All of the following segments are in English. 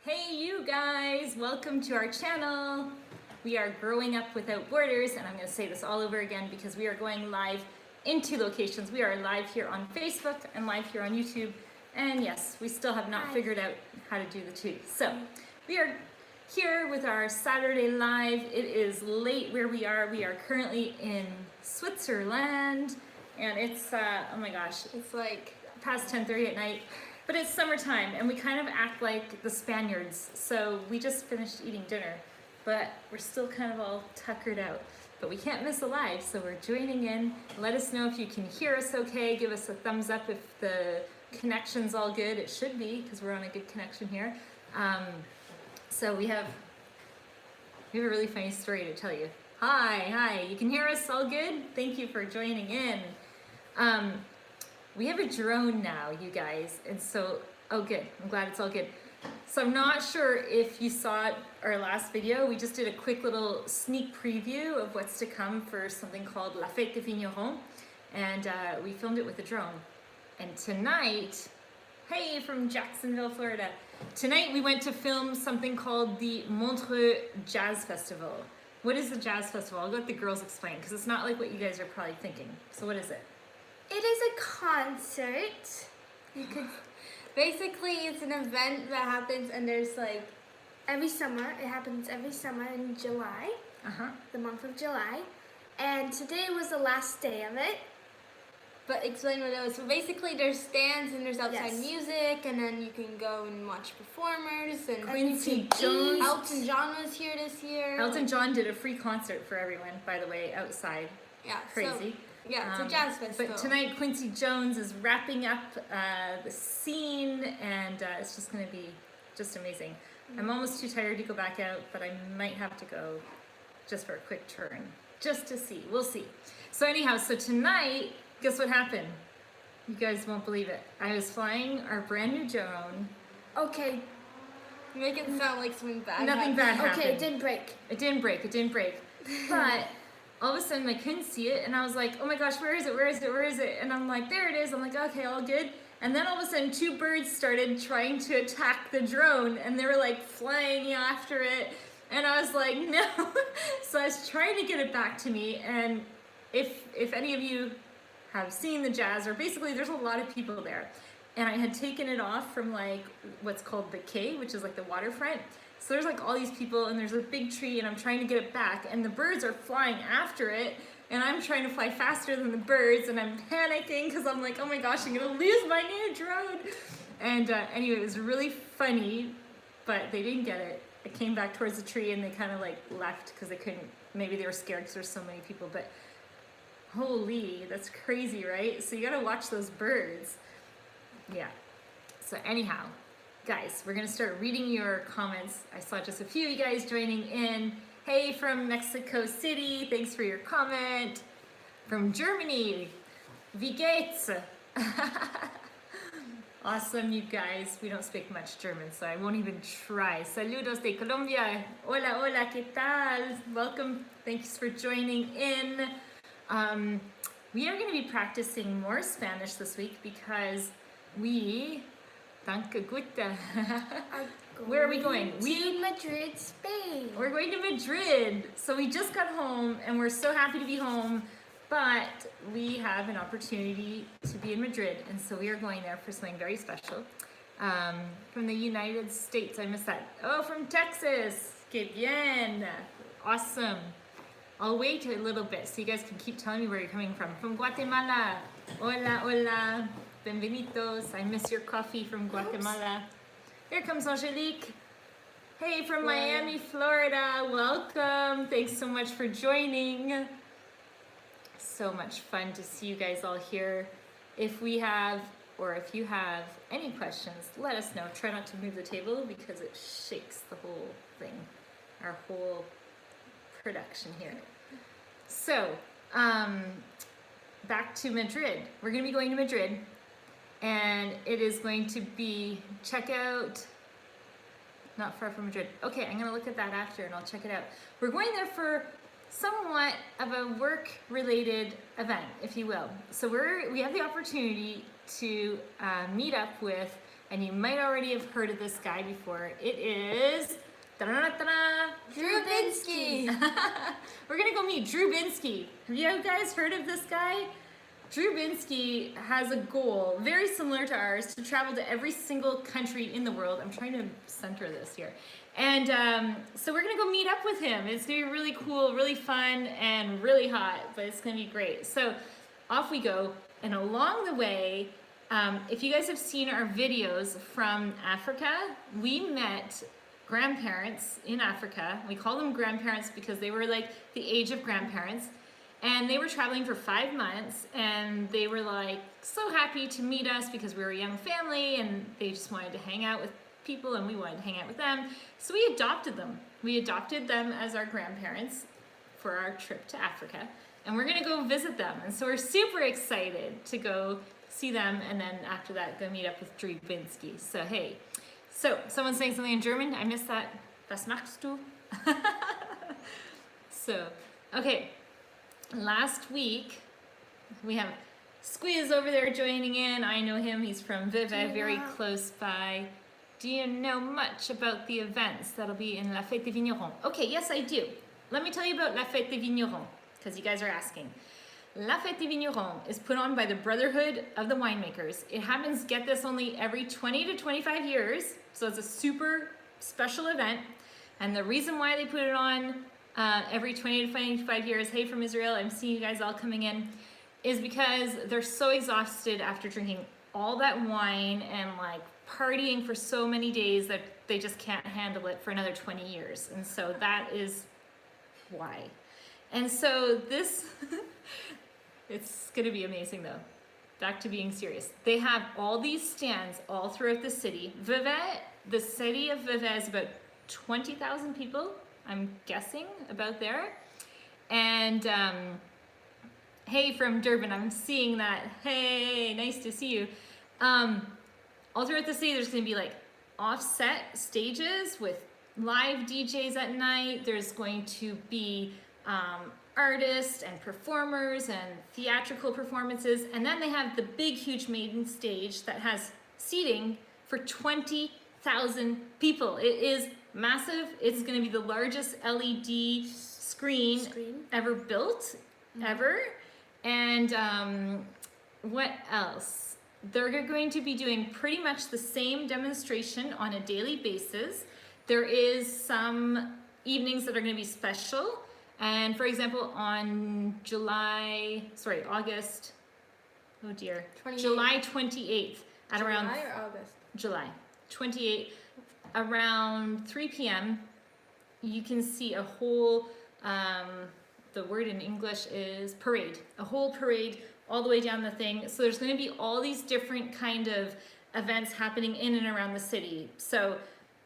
Hey you guys, welcome to our channel. We are Growing Up Without Borders, and I'm going to say this all over again because we are going live in 2 locations. We are live here on Facebook and live here on YouTube, and yes, we still have not figured out how to do the 2. So we are here with our Saturday live. It is late where we are. We are currently in Switzerland, and it's oh my gosh, it's like past 10:30 at night. But it's summertime, and we kind of act like the Spaniards. So we just finished eating dinner, but we're still kind of all tuckered out. But we can't miss a live, so we're joining in. Let us know if you can hear us okay. Give us a thumbs up if the connection's all good. It should be, because we're on a good connection here. So we have a really funny story to tell you. Hi, you can hear us all good? Thank you for joining in. We have a drone now, you guys, and so, oh good, I'm glad it's all good. So I'm not sure if you saw our last video. We just did a quick little sneak preview of what's to come for something called La Fête des Vignerons, and we filmed it with a drone. And tonight, hey, from Jacksonville, Florida. Tonight we went to film something called the Montreux Jazz Festival. What is the Jazz Festival? I'll let the girls explain, because it's not like what you guys are probably thinking. So what is it? It is a concert. You could basically, it's an event that happens, and there's like every summer. It happens every summer in July, the month of July, and today was the last day of it. But explain what it was. So basically, there's stands and there's outside music, and then you can go and watch performers. And Quincy Jones. Elton John was here this year. Elton John did a free concert for everyone, by the way, outside. Yeah, Crazy. Yeah, it's a jazz festival. But tonight, Quincy Jones is wrapping up the scene, and it's just going to be just amazing. I'm almost too tired to go back out, but I might have to go just for a quick turn, just to see. We'll see. So anyhow, so tonight, guess what happened? You guys won't believe it. I was flying our brand new drone. Okay. Make it sound like something bad. Nothing bad happened. Okay, it didn't break. It didn't break. But all of a sudden I couldn't see it, and I was like, oh my gosh, where is it? And I'm like, there it is. I'm like, okay, all good. And then all of a sudden 2 birds started trying to attack the drone, and they were like flying after it. And I was like, no. So I was trying to get it back to me. And if any of you have seen the jazz, or basically there's a lot of people there. And I had taken it off from like what's called the quay, which is like the waterfront. So there's like all these people, and there's a big tree, and I'm trying to get it back, and the birds are flying after it, and I'm trying to fly faster than the birds, and I'm panicking because I'm like, oh my gosh, I'm gonna lose my new drone. And anyway, it was really funny, but they didn't get it. It came back towards the tree, and they kind of like left because they couldn't, maybe they were scared because there's so many people, but holy, that's crazy, right? So you gotta watch those birds. Yeah, so anyhow, guys, we're gonna start reading your comments. I saw just a few of you guys joining in. Hey, from Mexico City, thanks for your comment. From Germany, wie geht's? Awesome, you guys. We don't speak much German, so I won't even try. Saludos de Colombia. Hola, ¿qué tal? Welcome, thanks for joining in. We are gonna be practicing more Spanish this week because Danke, gut. Where are we going? To Madrid, Spain. We're going to Madrid. So we just got home, and we're so happy to be home, but we have an opportunity to be in Madrid, and so we are going there for something very special. From the United States, I missed that. Oh, from Texas. Que bien. Awesome. I'll wait a little bit so you guys can keep telling me where you're coming from. From Guatemala. Hola. Bienvenidos. I miss your coffee from Guatemala. Here comes Angelique. Hey, from Miami, Florida. Welcome. Thanks so much for joining. So much fun to see you guys all here. If you have any questions, let us know. Try not to move the table because it shakes the whole thing, our whole production here. So, back to Madrid. We're going to be going to Madrid. And it is going to be, check out, not far from Madrid. Okay, I'm gonna look at that after and I'll check it out. We're going there for somewhat of a work-related event, if you will. So we have the opportunity to meet up with and you might already have heard of this guy before. It is Drew Binsky. We're gonna go meet Drew Binsky. Have you guys heard of this guy? Drew Binsky has a goal very similar to ours to travel to every single country in the world. I'm trying to center this here. And so we're gonna go meet up with him. It's gonna be really cool, really fun, and really hot, but it's gonna be great. So off we go, and along the way, if you guys have seen our videos from Africa, we met grandparents in Africa. We call them grandparents because they were like the age of grandparents. And they were traveling for 5 months, and they were like so happy to meet us because we were a young family, and they just wanted to hang out with people, and we wanted to hang out with them. So we adopted them. We adopted them as our grandparents for our trip to Africa, and we're gonna go visit them. And so we're super excited to go see them, and then after that, go meet up with Drew Binsky. So hey, so someone's saying something in German. I missed that. Was machst du? So, okay. Last week, we have Squeeze over there joining in. I know him. He's from Vevey, very close by. Do you know much about the events that'll be in La Fête des Vignerons? Okay, yes, I do. Let me tell you about La Fête des Vignerons, because you guys are asking. La Fête des Vignerons is put on by the Brotherhood of the Winemakers. It happens, get this, only every 20 to 25 years, so it's a super special event. And the reason why they put it on every 20 to 25 years, hey from Israel, I'm seeing you guys all coming in, is because they're so exhausted after drinking all that wine and like partying for so many days that they just can't handle it for another 20 years. And so that is why. And so this, it's gonna be amazing though. Back to being serious. They have all these stands all throughout the city. Vevey, the city of Vevey is about 20,000 people. I'm guessing about there. And hey from Durban, I'm seeing that. Hey, nice to see you. All throughout the city, there's gonna be like offset stages with live DJs at night. There's going to be artists and performers and theatrical performances. And then they have the big, huge main stage that has seating for 20,000 people. It is massive. It's going to be the largest LED screen ever built, ever. And what else? They're going to be doing pretty much the same demonstration on a daily basis. There is some evenings that are going to be special. And for example, on August, oh dear, 28th. July 28th at July around or August? July 28th. Around 3 p.m., you can see a whole, the word in English is parade, a whole parade all the way down the thing. So there's going to be all these different kind of events happening in and around the city. So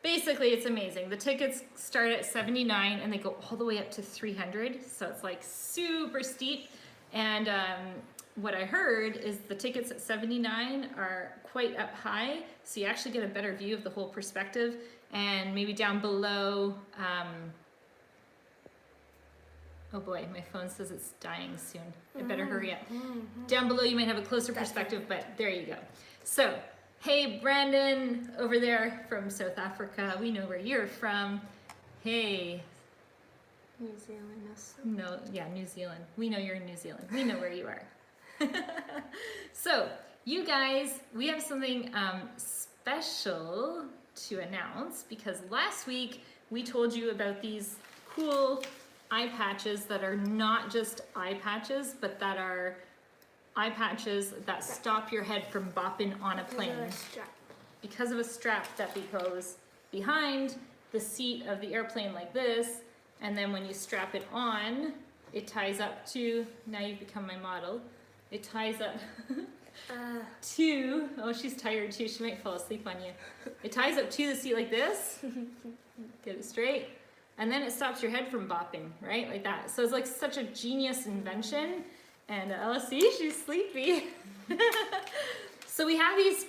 basically, it's amazing. The tickets start at $79 and they go all the way up to $300. So it's like super steep. And what I heard is the tickets at $79 are quite up high, so you actually get a better view of the whole perspective. And maybe down below, oh boy, my phone says it's dying soon. I better hurry up. Down below you might have a closer perspective, but there you go. So, hey Brandon over there from South Africa, we know where you're from. Hey. New Zealand also. No, yeah, New Zealand. We know you're in New Zealand. We know where you are. So, you guys, we have something special to announce because last week we told you about these cool eye patches that are not just eye patches, but that are eye patches that stop your head from bopping on a plane. Because of a strap that goes behind the seat of the airplane like this, and then when you strap it on, it ties up to, now you've become my model, it ties up to, oh she's tired too, she might fall asleep on you. It ties up to the seat like this, get it straight, and then it stops your head from bopping, right, like that. So it's like such a genius invention, and see, she's sleepy. So we have these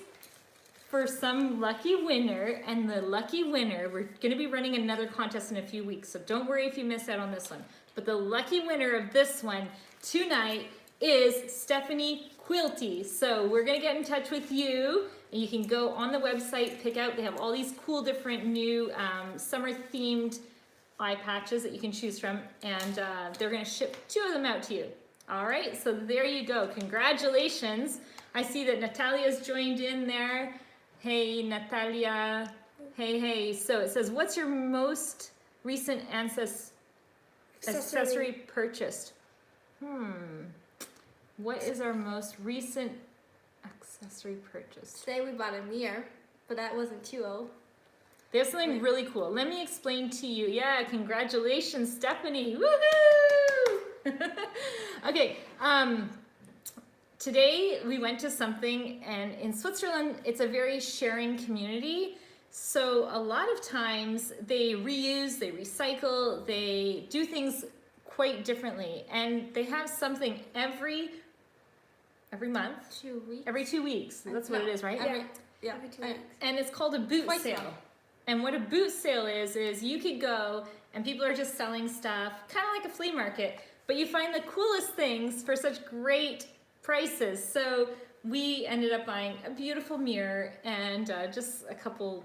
for some lucky winner, and the lucky winner, we're gonna be running another contest in a few weeks, so don't worry if you miss out on this one. But the lucky winner of this one tonight is Stephanie Quilty. So we're gonna get in touch with you And you can go on the website, pick out, they have all these cool different new summer themed eye patches that you can choose from, and they're gonna ship 2 of them out to you. All right, so there you go, congratulations. I see that Natalia's joined in there. Hey, Natalia, hey. So it says, what's your most recent accessory purchased? What is our most recent accessory purchase? Today we bought a mirror, but that wasn't too old. They have something really cool. Let me explain to you. Yeah, congratulations, Stephanie. Woohoo! Okay, today we went to something, and in Switzerland, it's a very sharing community. So a lot of times they reuse, they recycle, they do things quite differently, and they have something every month? 2 weeks. Every 2 weeks. That's what it is, right? Every 2 weeks. And it's called a boot Twice sale. now. And what a boot sale is you could go and people are just selling stuff, kind of like a flea market, but you find the coolest things for such great prices. So we ended up buying a beautiful mirror and just a couple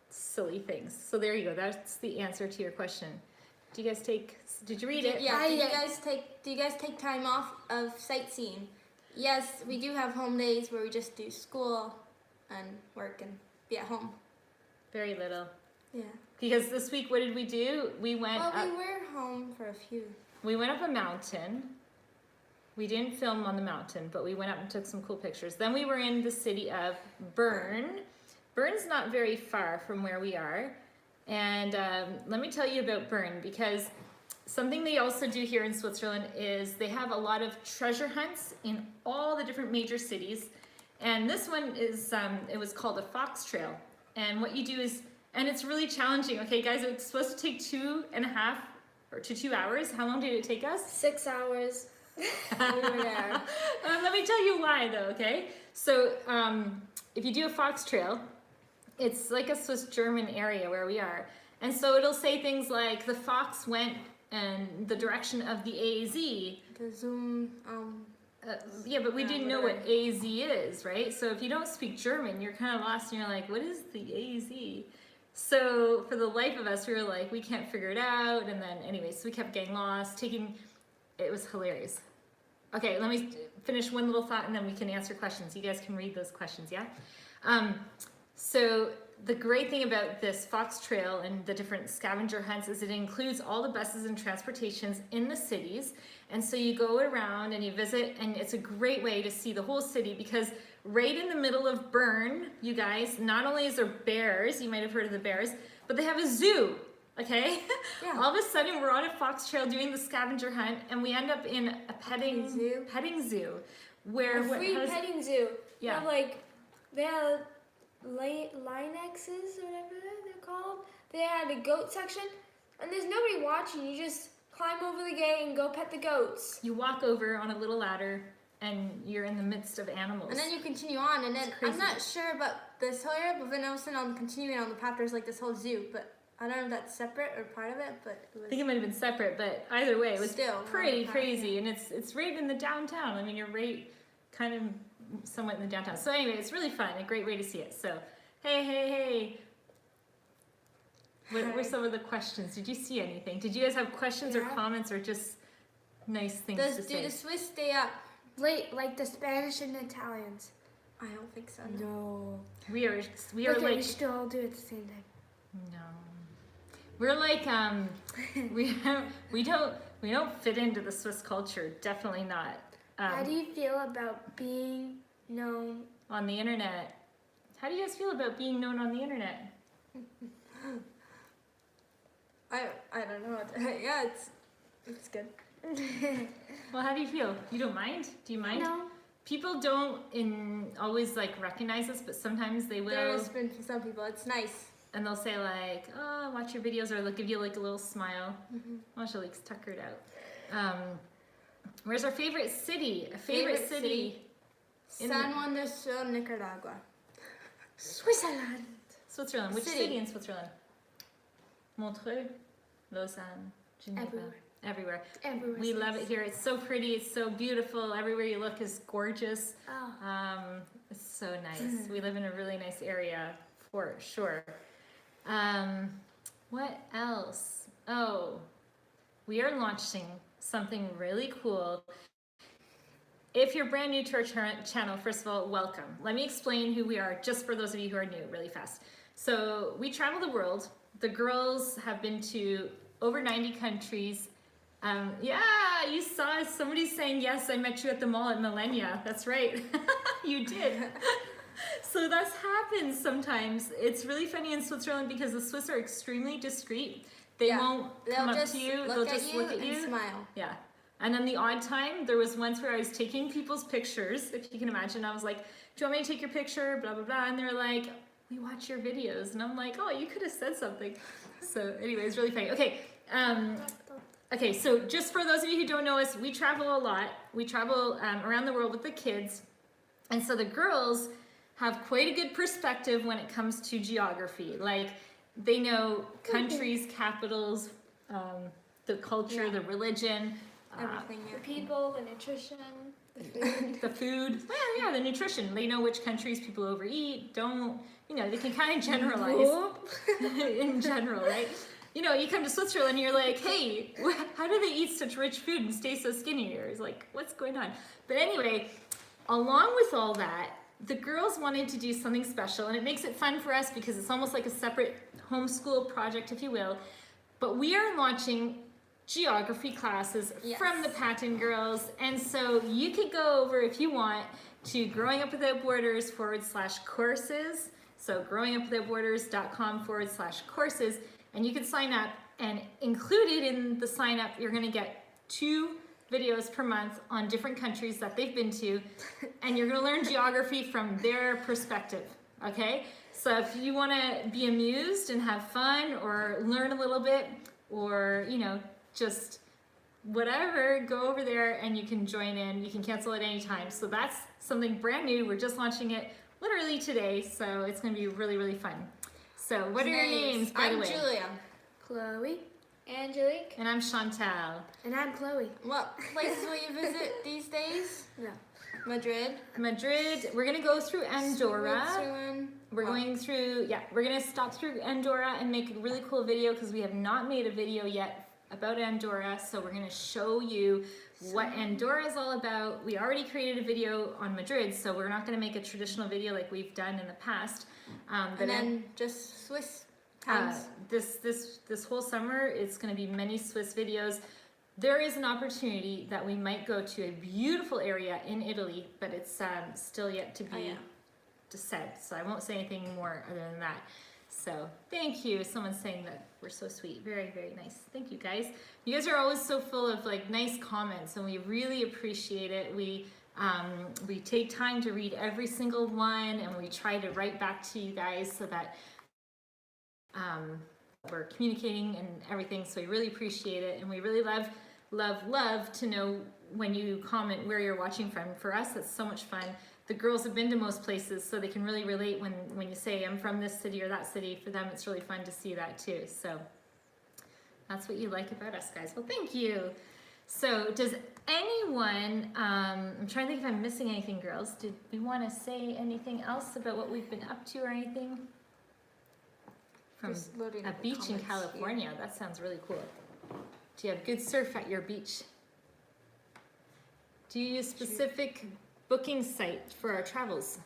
silly things. So there you go. That's the answer to your question. Did you read it? Yeah. Do you guys take time off of sightseeing? Yes, we do have home days where we just do school and work and be at home. Very little. Yeah. Because this week, what did we do? We went up. We were home for a few. We went up a mountain. We didn't film on the mountain, but we went up and took some cool pictures. Then we were in the city of Bern. Bern's not very far from where we are. And let me tell you about Bern, because something they also do here in Switzerland is they have a lot of treasure hunts in all the different major cities. And this one is, it was called a fox trail. And what you do is, and it's really challenging. Okay, guys, it's supposed to take 2.5 to 2 hours. How long did it take us? 6 hours. We were there. Let me tell you why, though, okay? So if you do a fox trail, it's like a Swiss-German area where we are. And so it'll say things like, the fox went in the direction of the AZ. The Zoom, yeah, but we didn't know what AZ is, right? So if you don't speak German, you're kind of lost and you're like, what is the AZ? So for the life of us, we were like, we can't figure it out. And then anyway, so we kept getting lost, it was hilarious. Okay, let me finish one little thought and then we can answer questions. You guys can read those questions, yeah? So the great thing about this fox trail and the different scavenger hunts is it includes all the buses and transportations in the cities. And so you go around and you visit, and it's a great way to see the whole city, because right in the middle of Bern, you guys, not only is there bears, you might have heard of the bears, but they have a zoo, okay? Yeah. All of a sudden we're on a fox trail doing the scavenger hunt, and we end up in a petting zoo. Where a free petting zoo. Yeah. They have Linexes or whatever they're called. They had a goat section, and there's nobody watching. You just climb over the gate and go pet the goats. You walk over on a little ladder, and you're in the midst of animals. And then you continue on, and then I'm not sure about this whole area, but then all of a sudden I'm continuing on the path. There's like this whole zoo, but I don't know if that's separate or part of it. But it was, I think it might have been separate, but either way, it was still pretty crazy, and it's right in the downtown. I mean, you're right, kind of somewhat in the downtown. So anyway, it's really fun, a great way to see it. So hey. What were some of the questions? Did you see anything? Did you guys have questions or comments or just nice things to say? Do the Swiss stay up late like the Spanish and Italians? I don't think so. No. We are okay, like, we should all do it at the same time. No. We're like we don't fit into the Swiss culture. Definitely not. How do you feel about being known on the internet? How do you guys feel about being known on the internet? I don't know. Yeah, it's good. Well, how do you feel? You don't mind? Do you mind? No. People don't always like recognize us, but sometimes they will. There's been some people. It's nice. And they'll say like, "Oh, watch your videos," or they'll give you like a little smile. Oh, she looks tuckered out. Where's our favorite city? A favorite city. San Juan de Sur, Nicaragua. Switzerland. Which city in Switzerland? Montreux, Lausanne, Geneva. everywhere. Everywhere. We love it here. It's so pretty. It's so beautiful. Everywhere you look is gorgeous. Oh. It's so nice. We live in a really nice area for sure. What else? Oh, we are launching something really cool. If you're brand new to our channel, first of all, welcome. Let me explain who we are, just for those of you who are new, really fast. So we travel the world. The girls have been to over 90 countries. Yeah, you saw somebody saying, yes, I met you at the mall at Millennia. That's right, you did. So that's happens sometimes. It's really funny in Switzerland because the Swiss are extremely discreet. They'll come up to you, they'll just look at you and smile. Yeah. And then the odd time, there was once where I was taking people's pictures, if you can imagine. I was like, do you want me to take your picture? Blah, blah, blah. And they're like, we watch your videos. And I'm like, oh, you could have said something. So anyway, it's really funny. Okay. Okay, so just for those of you who don't know us, we travel a lot. We travel around the world with the kids. And so the girls have quite a good perspective when it comes to geography. Like, they know countries, capitals, the culture, the religion, everything. The people, the nutrition, the food. The food. Well, yeah, the nutrition. They know which countries people overeat, don't. You know, they can kind of generalize in general, right? You know, you come to Switzerland and you're like, hey, how do they eat such rich food and stay so skinny? You're like, what's going on? But anyway, along with all that, the girls wanted to do something special, and it makes it fun for us because it's almost like a separate homeschool project, if you will. But we are launching geography classes from the Patton girls, and so you could go over, if you want, to growingupwithoutborders/courses. So growingupwithoutborders.com/courses, and you can sign up, and included in the sign up, you're going to get 2 videos per month on different countries that they've been to, and you're going to learn geography from their perspective. Okay, so if you want to be amused and have fun, or learn a little bit, or you know, just whatever, go over there and you can join in. You can cancel at any time. So that's something brand new. We're just launching it literally today, so it's going to be really, really fun. So what are your names, by the way? I'm Julia. Chloe. Angelique. And I'm Chantal. And I'm Chloe. What places will you visit these days? No. Madrid. We're going to go through Andorra. Switzerland. We're going through, we're going to stop through Andorra and make a really cool video because we have not made a video yet about Andorra. So we're going to show you what Andorra is all about. We already created a video on Madrid, so we're not going to make a traditional video like we've done in the past. But then just Swiss towns. This whole summer, it's going to be many Swiss videos. There is an opportunity that we might go to a beautiful area in Italy, but it's still yet to be said. So I won't say anything more other than that. So thank you. Someone's saying that we're so sweet. Very, very nice. Thank you, guys. You guys are always so full of like nice comments, and we really appreciate it. We take time to read every single one, and we try to write back to you guys so that we're communicating and everything. So we really appreciate it, and we really love to know when you comment where you're watching from. For us, it's so much fun. The girls have been to most places, so they can really relate when you say I'm from this city or that city. For them, it's really fun to see that too. So that's what you like about us, guys. Well, thank you. So does anyone, I'm trying to think if I'm missing anything, girls. Did we want to say anything else about what we've been up to or anything? From a beach in California. Here. That sounds really cool. Do you have good surf at your beach? Do you use specific booking site for our travels?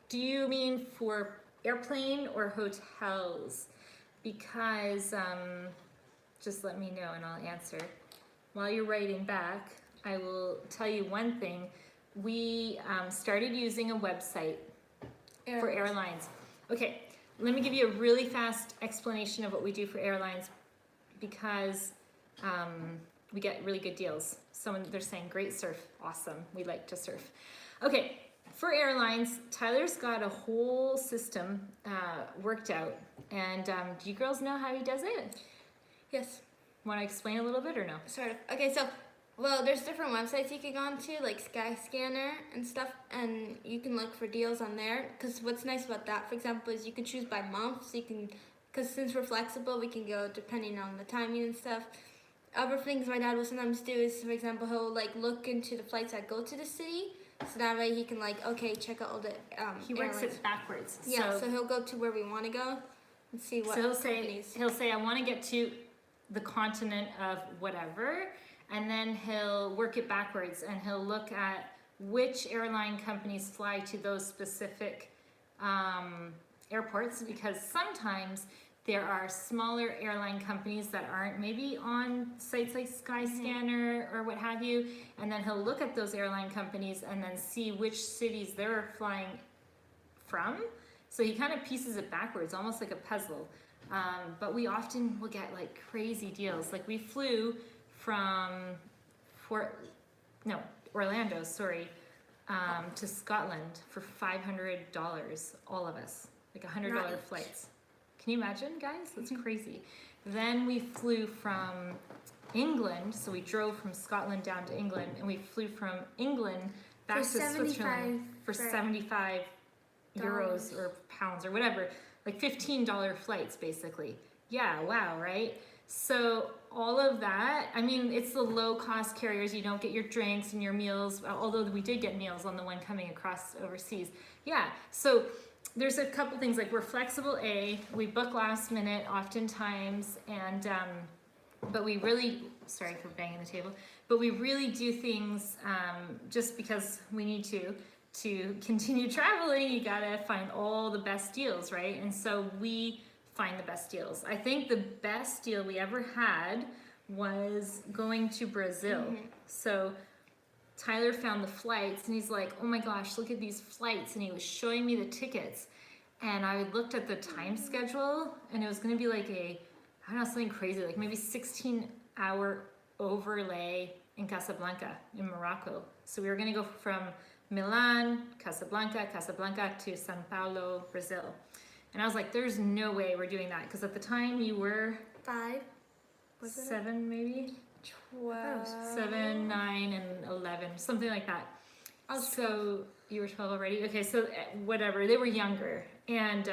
Do you mean for airplane or hotels? Because just let me know and I'll answer. While you're writing back, I will tell you one thing. We started using a website for airlines. Okay, let me give you a really fast explanation of what we do for airlines, because we get really good deals. They're saying great surf, awesome, we like to surf. Okay, for airlines, Tyler's got a whole system worked out, and do you girls know how he does it? Yes. Want to explain a little bit or no? Sort of. Okay, so, well, there's different websites you can go on to, like Skyscanner and stuff, and you can look for deals on there. Because what's nice about that, for example, is you can choose by month, so you can, because since we're flexible, we can go depending on the timing and stuff. other things my dad will sometimes do is, for example, he'll like look into the flights that go to the city, so that way he can like, okay, check out all the He works airlines. it backwards. Yeah, so he'll go to where we want to go and see what. So companies. he'll say, I want to get to the continent of whatever, and then he'll work it backwards, and he'll look at which airline companies fly to those specific airports, because sometimes there are smaller airline companies that aren't maybe on sites like Skyscanner or what have you, and then he'll look at those airline companies and then see which cities they're flying from. So he kind of pieces it backwards, almost like a puzzle. But we often will get like crazy deals. Like we flew from Orlando, to Scotland for $500, all of us, like $100 flights. Can you imagine, guys? That's crazy. Then we flew from England, so we drove from Scotland down to England, and we flew from England back to Switzerland for 75 euros or pounds or whatever, like $15 flights basically. Yeah, wow, right? So all of that, I mean, it's the low cost carriers. You don't get your drinks and your meals, although we did get meals on the one coming across overseas. Yeah, so there's a couple things, like we're flexible, we book last minute oftentimes, and but we really, sorry for banging the table, but we really do things just because we need to continue traveling. You gotta find all the best deals, right? And so we find the best deals. I think the best deal we ever had was going to Brazil. So Tyler found the flights, and he's like, oh my gosh, look at these flights, and he was showing me the tickets, and I looked at the time schedule, and it was going to be like I don't know, something crazy, like maybe 16-hour overlay in Casablanca in Morocco. So we were going to go from Milan, Casablanca to Sao Paulo, Brazil. And I was like, there's no way we're doing that, because at the time you were 5, 7 maybe? 12. 7, 9, and 11, something like that. So you were 12 already? Okay, so whatever, they were younger. And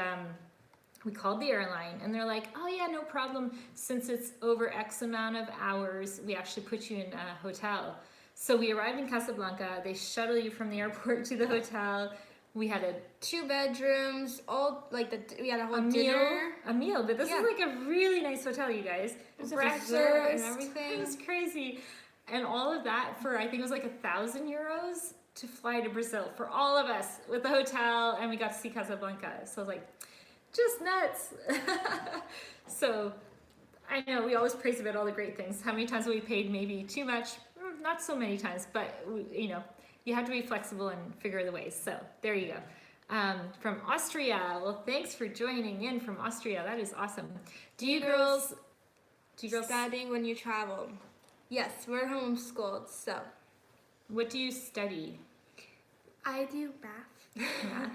we called the airline, and they're like, oh yeah, no problem. Since it's over X amount of hours, we actually put you in a hotel. So we arrived in Casablanca. They shuttle you from the airport to the hotel. We had 2 bedrooms, we had a whole dinner. A meal, but this is like a really nice hotel, you guys. Breakfast and everything. It was crazy. And all of that for, I think it was like 1,000 euros to fly to Brazil for all of us with the hotel, and we got to see Casablanca. So I was like, just nuts. So I know we always praise about all the great things. How many times have we paid maybe too much? Not so many times, but you know, you have to be flexible and figure the ways. So there you go. From Austria. Well, thanks for joining in from Austria. That is awesome. Do you girls studying when you travel? Yes, we're homeschooled. So what do you study? I do math.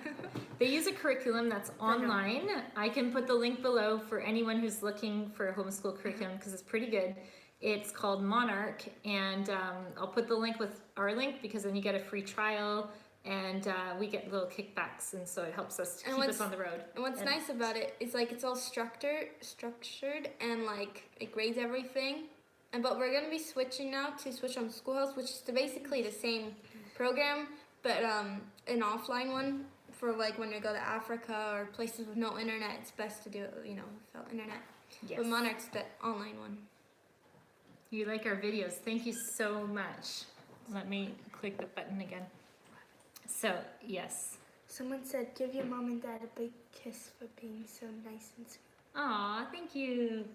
They use a curriculum that's online. I can put the link below for anyone who's looking for a homeschool curriculum, because it's pretty good. It's called Monarch, and I'll put the link with our link, because then you get a free trial, and we get little kickbacks, and so it helps us to keep us on the road. And what's nice about it is like it's all structured, and like it grades everything. But we're gonna be switching now to switch on Schoolhouse, which is basically the same program, but an offline one for like when you go to Africa or places with no internet. It's best to do it, without internet. Yes. But Monarch's the online one. You like our videos. Thank you so much. Let me click the button again. So, yes. Someone said, give your mom and dad a big kiss for being so nice and sweet. Aw, thank you.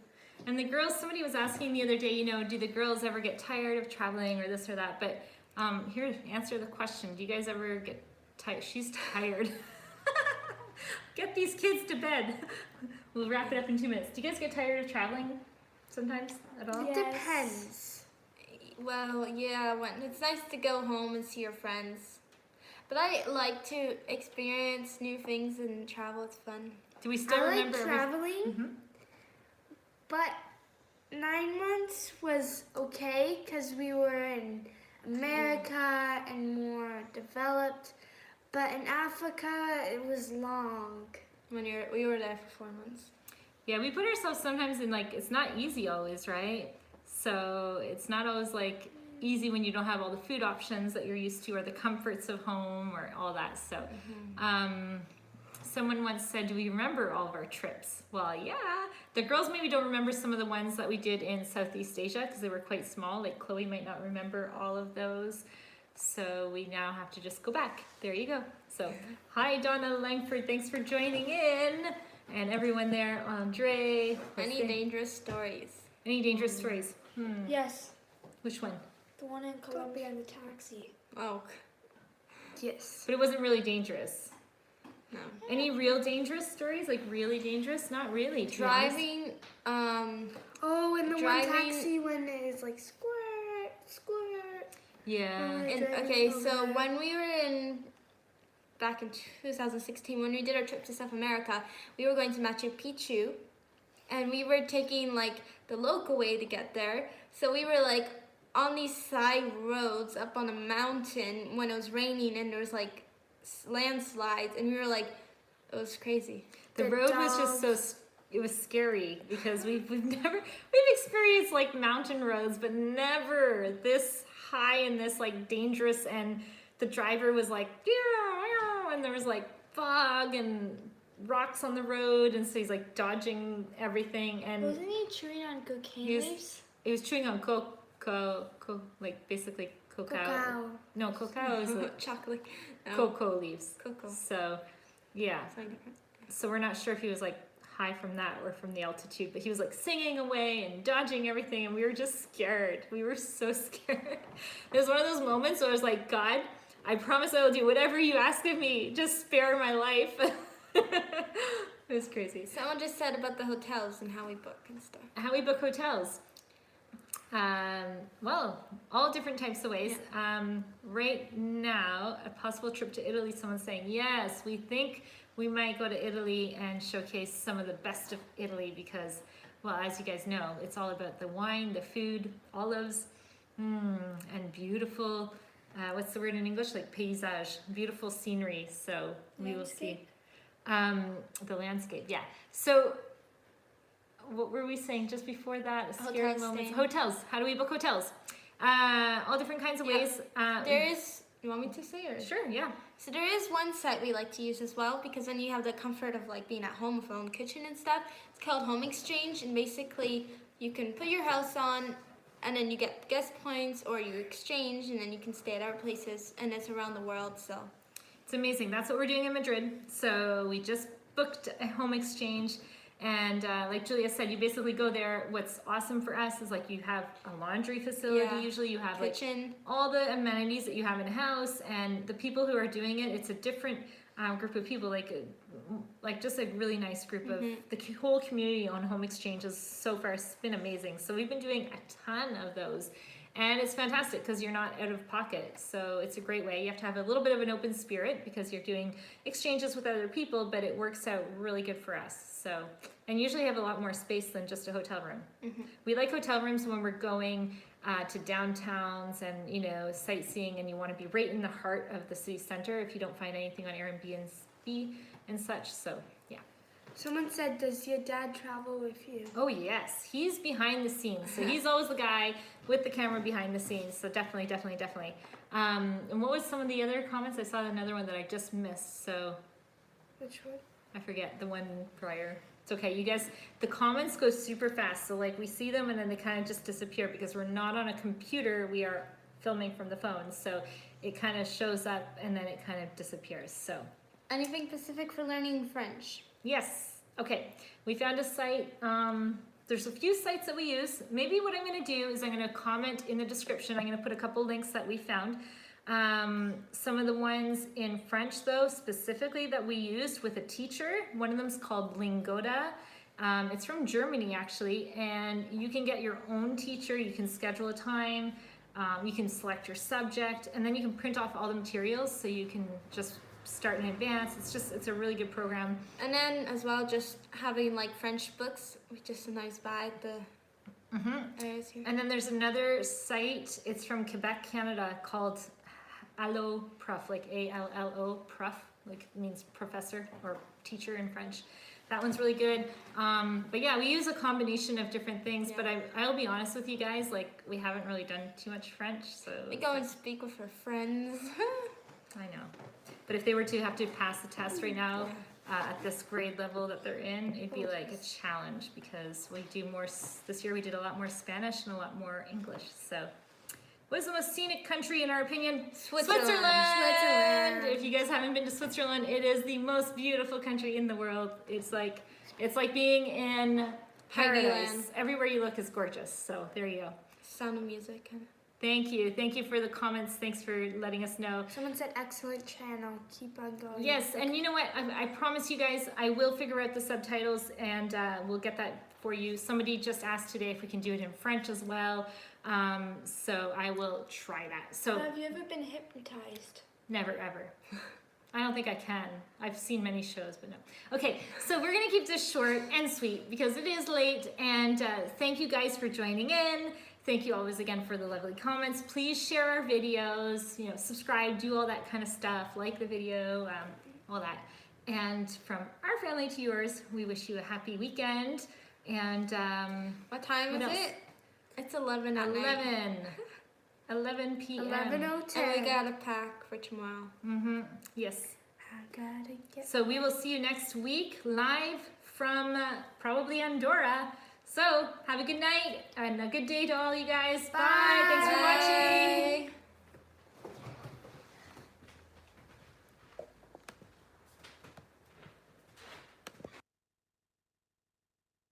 And the girls, somebody was asking the other day, do the girls ever get tired of traveling or this or that? But here, answer the question. Do you guys ever get tired? She's tired. Get these kids to bed. We'll wrap it up in 2 minutes. Do you guys get tired of traveling sometimes at all? It depends. Well, yeah, it's nice to go home and see your friends. But I like to experience new things and travel. It's fun. Do we still remember? I like traveling, but 9 months was okay because we were in America and more developed. But in Africa, it was long. We were there for 4 months. Yeah, we put ourselves sometimes in it's not easy always, right? So it's not always like easy when you don't have all the food options that you're used to or the comforts of home or all that. So someone once said, do we remember all of our trips? Well, yeah. The girls maybe don't remember some of the ones that we did in Southeast Asia because they were quite small. Like Chloe might not remember all of those. So we now have to just go back. There you go. So hi, Donna Langford. Thanks for joining in. And everyone there, Andre. Any dangerous stories? Any dangerous stories? Yes. Which one? The one in Colombia in the taxi. Oh. Yes. But it wasn't really dangerous. No. Any real dangerous stories? Like really dangerous? Not really. Driving, Oh, and the one taxi when it's like squirt, squirt. Yeah. okay, so when we were back in 2016, when we did our trip to South America, we were going to Machu Picchu, and we were taking like the local way to get there. So we were like on these side roads up on a mountain when it was raining, and there was like landslides, and we were like, it was crazy. The road was just it was scary because we've experienced like mountain roads, but never this high and this like dangerous. And the driver was like, yeah, and there was like fog and rocks on the road, and so he's like dodging everything. And wasn't he chewing on cocaine leaves? He was chewing on like basically cacao. No, cacao is like chocolate. No. Cocoa leaves. Cocoa. So, yeah. Something different. So we're not sure if he was like high from that or from the altitude, but he was like singing away and dodging everything, and we were just scared. We were so scared. It was one of those moments where I was like, God, I promise I will do whatever you ask of me. Just spare my life. It was crazy. Someone just said about the hotels and how we book and stuff. How we book hotels. Well, all different types of ways. Yeah. Right now, a possible trip to Italy, someone's saying, yes, we think we might go to Italy and showcase some of the best of Italy because, well, as you guys know, it's all about the wine, the food, olives, and beautiful, what's the word in English? Like paysage, beautiful scenery. So we will see. The landscape, yeah. So what were we saying just before that? Scary moments. Hotels. How do we book hotels? All different kinds of ways. There is. You want me to say or? Sure. Yeah. So there is one site we like to use as well because then you have the comfort of like being at home with your own kitchen and stuff. It's called Home Exchange, and basically you can put your house on, and then you get guest points, or you exchange, and then you can stay at our places, and it's around the world. So it's amazing. That's what we're doing in Madrid. So we just booked a home exchange. And like Julia said, you basically go there. What's awesome for us is like you have a laundry facility. Usually you have kitchen, like all the amenities that you have in a house, and the people who are doing it, it's a different group of people, like just a really nice group of the whole community on Home Exchanges so far. It's been amazing. So we've been doing a ton of those. And it's fantastic because you're not out of pocket. So it's a great way. You have to have a little bit of an open spirit because you're doing exchanges with other people, but it works out really good for us. So, and usually you have a lot more space than just a hotel room. We like hotel rooms when we're going to downtowns and, you know, sightseeing, and you want to be right in the heart of the city center if you don't find anything on AirBnB and such. So, yeah. Someone said, does your dad travel with you? Oh yes, he's behind the scenes. So he's always the guy with the camera behind the scenes. So definitely. And what was some of the other comments? I saw another one that I just missed. So Which one? I forget the one prior. It's okay, you guys, the comments go super fast. So like we see them and then they kind of just disappear because we're not on a computer. We are filming from the phone. So it kind of shows up and then it kind of disappears. So anything specific for learning French? Yes. Okay. We found a site. There's a few sites that we use. Maybe what I'm going to do is I'm going to comment in the description. I'm going to put a couple links that we found. Some of the ones in French, though, specifically that we used with a teacher. One of them is called Lingoda. It's from Germany, actually, and you can get your own teacher. You can schedule a time. You can select your subject, and then you can print off all the materials so you can just start in advance. It's a really good program. And then as well, just having like French books, we just sometimes buy at the areas here. And then there's another site, it's from Quebec, Canada, called Allo Prof, like A-L-L-O Prof, like means professor or teacher in French. That one's really good. But yeah, we use a combination of different things, but I'll be honest with you guys, like we haven't really done too much French, so. We go and speak with our friends. I know. But if they were to have to pass the test right now, at this grade level that they're in, it'd be like a challenge because we do more, this year we did a lot more Spanish and a lot more English, so. What is the most scenic country in our opinion? Switzerland. If you guys haven't been to Switzerland, it is the most beautiful country in the world. It's like being in paradise. Everywhere you look is gorgeous. So there you go. Sound of Music. Thank you for the comments. Thanks for letting us know. Someone said excellent channel. Keep on going. Yes, and you know what? I promise you guys, I will figure out the subtitles and we'll get that for you. Somebody just asked today if we can do it in French as well. So I will try that. So have you ever been hypnotized? Never ever. I don't think I can. I've seen many shows, but no. Okay, so we're gonna keep this short and sweet because it is late, and thank you guys for joining in. Thank you always again for the lovely comments. Please share our videos, you know, subscribe, do all that kind of stuff, like the video, all that. And from our family to yours, we wish you a happy weekend. And what time is it? It's 11 at night. 11 p.m. 11:02. And we gotta pack for tomorrow. Yes. I gotta get. So we will see you next week live from probably Andorra. So have a good night and a good day to all you guys. Bye. Thanks for watching.